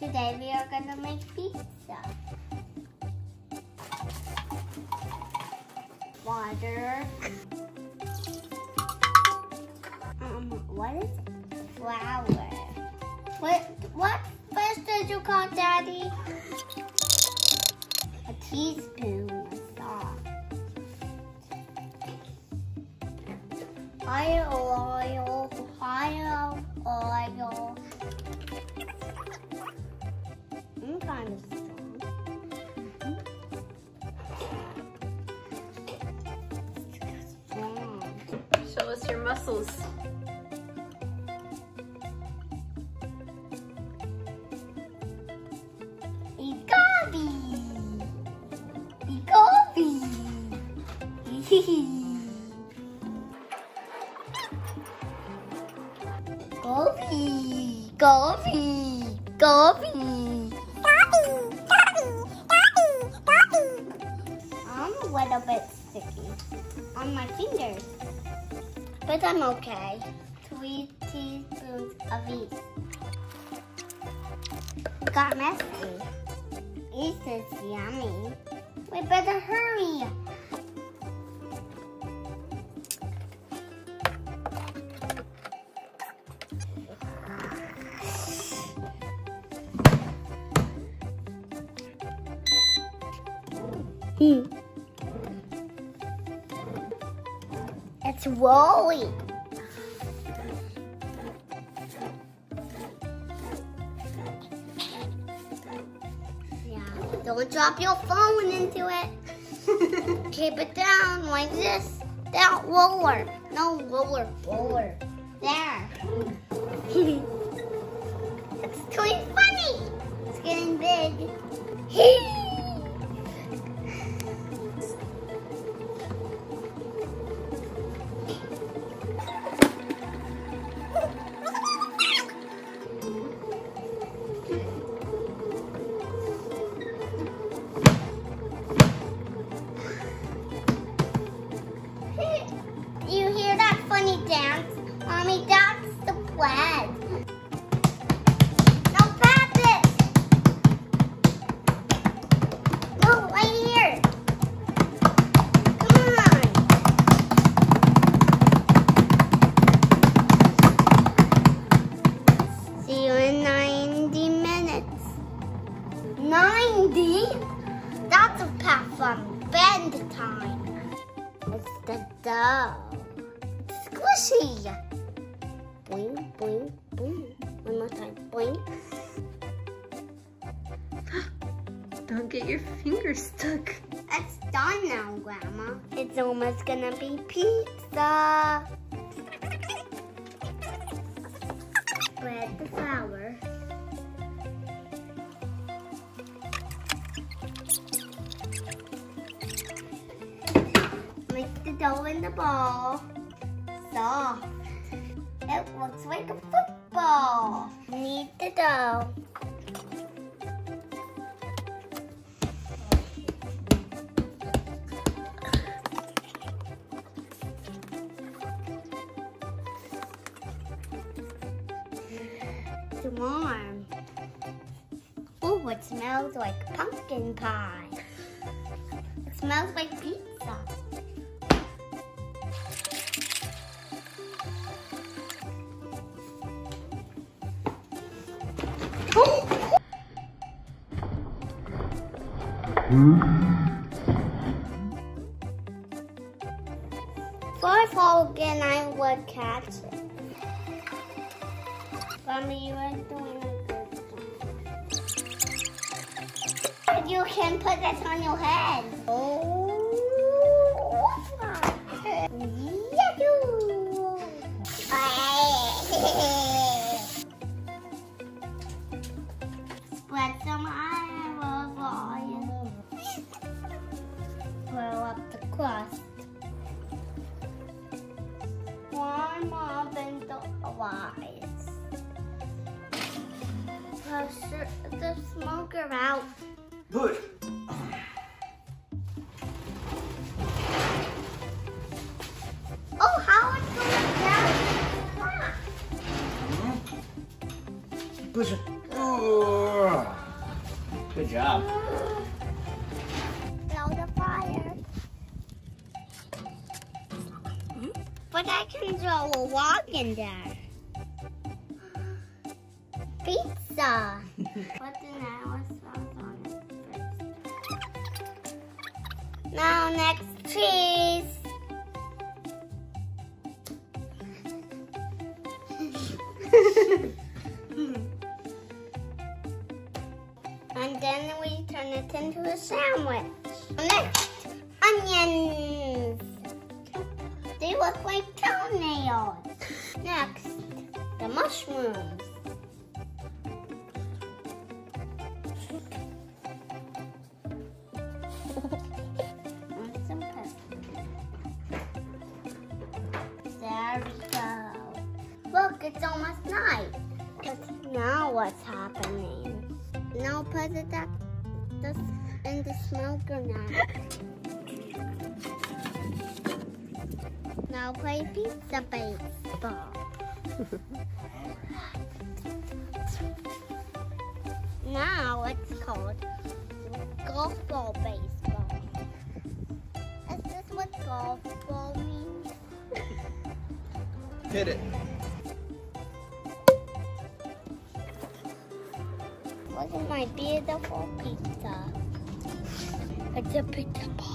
Today we are gonna make pizza. Water. What is it? Flour. What fish did you call Daddy? A teaspoon of salt. Oil. I'm kind of strong. Show us your muscles. I'm a little bit sticky on my fingers, but I'm okay. 3 teaspoons of yeast. Got messy. Yeast is yummy. We better hurry. It's rolling. Yeah, don't drop your phone into it. Keep it down like this. Down, lower. No, lower. There. It's too funny. It's getting big. You hear that funny dance? Mommy, that's the bread. No, pass it! No, right here. Come on. See you in 90 minutes. 90? That's a pass from bed time. It's the dough. It's squishy. Boing, boing, boing. One more time. Boing. Don't get your fingers stuck. It's done now, Grandma. It's almost gonna be pizza. Spread the flour. Mix the dough in the bowl. Soft. It looks like a football. Knead the dough. It's warm. Oh, it smells like pumpkin pie. It smells like pizza. If I fall again, I would catch it. Mommy, you are doing a good job. You can put this on your head. Oh, spread some olive oil. Roll up the crust. Warm up into rice. Push the smoker out. Push. Oh, how it's going down? Push it. Good job. Blow the fire. But I can throw a log in there. Pizza. Put the vanilla sauce on it first. Now next cheese. And then we turn it into a sandwich. Next, onions. They look like toenails. Next, the mushrooms. And some pepper. There we go. Look, it's almost night. But now what's happening? Now put it in the smoker now. Now play pizza baseball. Now it's called golf ball baseball. Is this what golf ball means? Hit it. Look at my beautiful pizza. It's a pizza ball.